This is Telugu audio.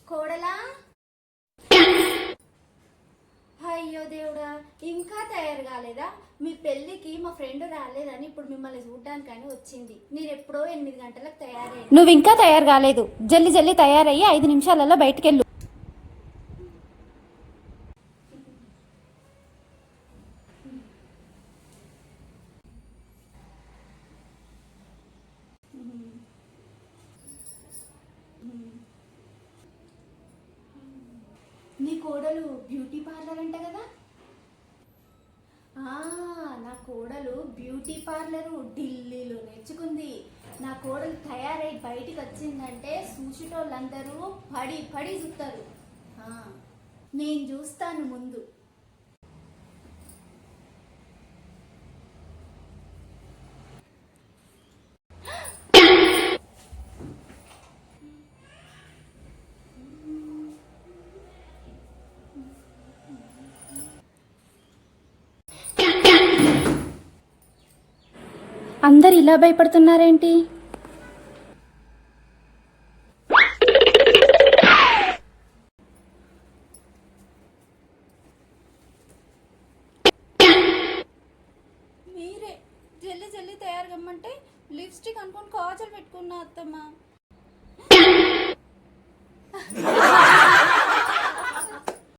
కోడలా, అయ్యో దేవుడా, ఇంకా తయారు కాలేదా? మీ పెళ్ళికి మా ఫ్రెండ్ రాలేదని ఇప్పుడు మిమ్మల్ని చూడ్డానికని వచ్చింది. నేను ఎప్పుడో 8 గంటలకు తయారయ్యాను. నువ్వు ఇంకా తయారు కాలేదు. జల్లి జల్లి తయారయ్యి 5 నిమిషాలలో బయటకెళ్ళు. నీ కోడలు బ్యూటీ పార్లర్ అంట కదా? నా కోడలు బ్యూటీ పార్లరు ఢిల్లీలో నేర్చుకుంది. నా కోడలు తయారై బయటికి వచ్చిందంటే చూసేటోళ్ళందరూ పడి పడి చూస్తారు. నేను చూస్తాను ముందు. అందరు ఇలా భయపడుతున్నారేంటి? మీరే జల్లి జల్లి తయారు కమ్మంటే లిప్స్టిక్ అనుకొని కాజల్ పెట్టుకున్నా అత్తమ్మ.